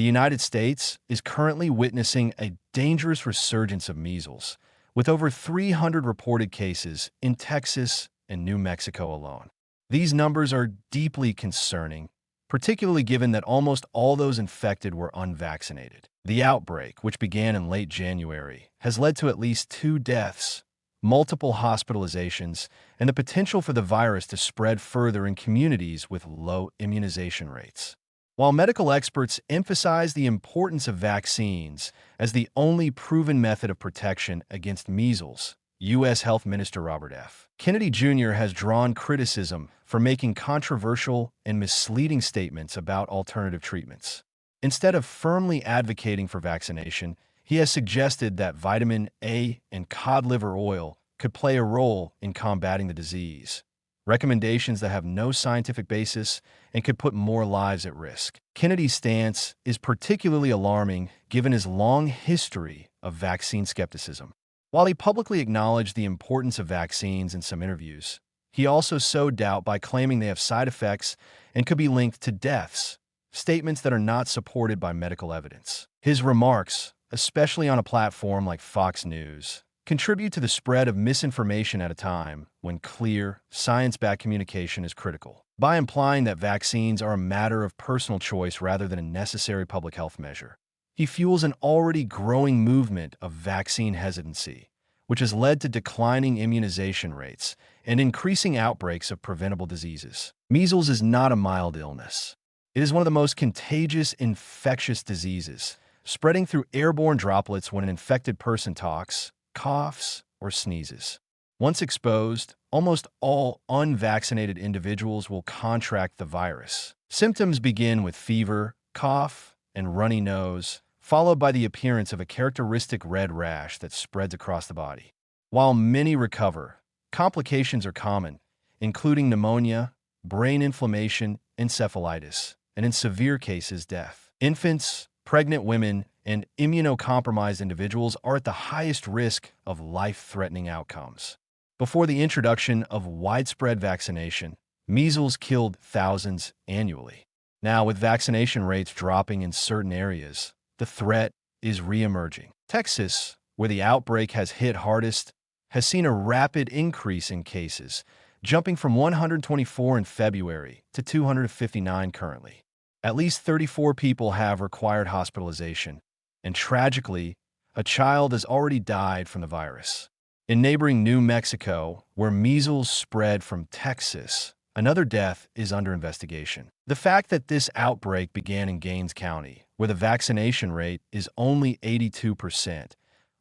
The United States is currently witnessing a dangerous resurgence of measles, with over 300 reported cases in Texas and New Mexico alone. These numbers are deeply concerning, particularly given that almost all those infected were unvaccinated. The outbreak, which began in late January, has led to at least 2 deaths, multiple hospitalizations, and the potential for the virus to spread further in communities with low immunization rates. While medical experts emphasize the importance of vaccines as the only proven method of protection against measles, U.S. Health Minister Robert F. Kennedy Jr. has drawn criticism for making controversial and misleading statements about alternative treatments. Instead of firmly advocating for vaccination, he has suggested that vitamin A and cod liver oil could play a role in combating the disease, recommendations that have no scientific basis and could put more lives at risk. Kennedy's stance is particularly alarming given his long history of vaccine skepticism. While he publicly acknowledged the importance of vaccines in some interviews, he also sowed doubt by claiming they have side effects and could be linked to deaths, statements that are not supported by medical evidence. His remarks, especially on a platform like Fox News, contribute to the spread of misinformation at a time when clear, science-backed communication is critical. By implying that vaccines are a matter of personal choice rather than a necessary public health measure, he fuels an already growing movement of vaccine hesitancy, which has led to declining immunization rates and increasing outbreaks of preventable diseases. Measles is not a mild illness. It is one of the most contagious infectious diseases, spreading through airborne droplets when an infected person talks, coughs, or sneezes. Once exposed, almost all unvaccinated individuals will contract the virus. Symptoms begin with fever, cough, and runny nose, followed by the appearance of a characteristic red rash that spreads across the body. While many recover, complications are common, including pneumonia, brain inflammation, encephalitis, and in severe cases, death. Infants, pregnant women, and immunocompromised individuals are at the highest risk of life-threatening outcomes. Before the introduction of widespread vaccination, measles killed thousands annually. Now, with vaccination rates dropping in certain areas, the threat is re-emerging. Texas, where the outbreak has hit hardest, has seen a rapid increase in cases, jumping from 124 in February to 259 currently. At least 34 people have required hospitalization, and tragically, a child has already died from the virus. In neighboring New Mexico, where measles spread from Texas, another death is under investigation. The fact that this outbreak began in Gaines County, where the vaccination rate is only 82%,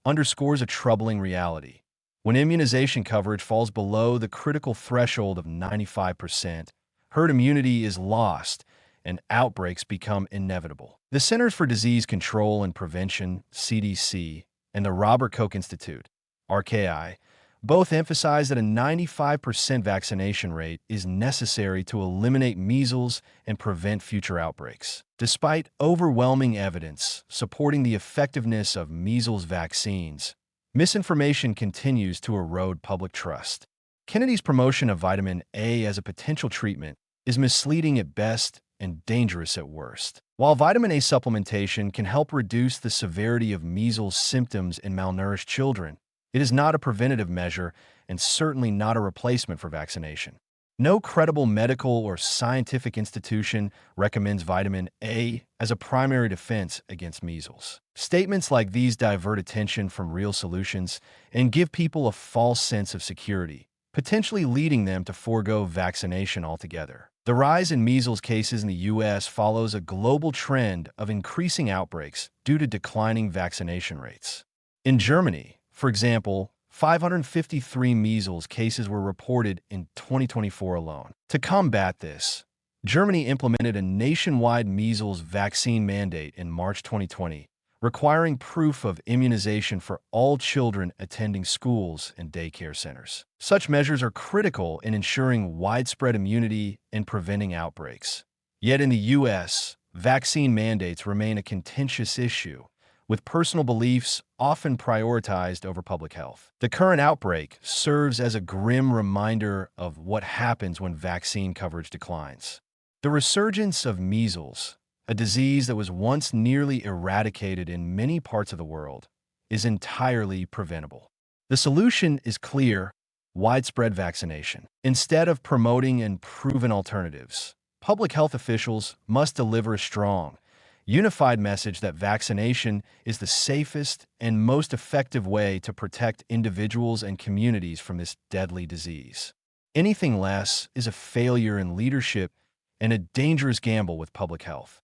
underscores a troubling reality. When immunization coverage falls below the critical threshold of 95%, herd immunity is lost and outbreaks become inevitable. The Centers for Disease Control and Prevention, CDC, and the Robert Koch Institute, RKI, both emphasize that a 95% vaccination rate is necessary to eliminate measles and prevent future outbreaks. Despite overwhelming evidence supporting the effectiveness of measles vaccines, misinformation continues to erode public trust. Kennedy's promotion of vitamin A as a potential treatment is misleading at best and dangerous at worst. While vitamin A supplementation can help reduce the severity of measles symptoms in malnourished children, it is not a preventative measure and certainly not a replacement for vaccination. No credible medical or scientific institution recommends vitamin A as a primary defense against measles. Statements like these divert attention from real solutions and give people a false sense of security, potentially leading them to forego vaccination altogether. The rise in measles cases in the U.S. follows a global trend of increasing outbreaks due to declining vaccination rates. In Germany, for example, 553 measles cases were reported in 2024 alone. To combat this, Germany implemented a nationwide measles vaccine mandate in March 2020, requiring proof of immunization for all children attending schools and daycare centers. Such measures are critical in ensuring widespread immunity and preventing outbreaks. Yet in the U.S., vaccine mandates remain a contentious issue, with personal beliefs often prioritized over public health. The current outbreak serves as a grim reminder of what happens when vaccine coverage declines. The resurgence of measles a disease that was once nearly eradicated in many parts of the world, is entirely preventable. The solution is clear: widespread vaccination. Instead of promoting proven alternatives, public health officials must deliver a strong, unified message that vaccination is the safest and most effective way to protect individuals and communities from this deadly disease. Anything less is a failure in leadership and a dangerous gamble with public health.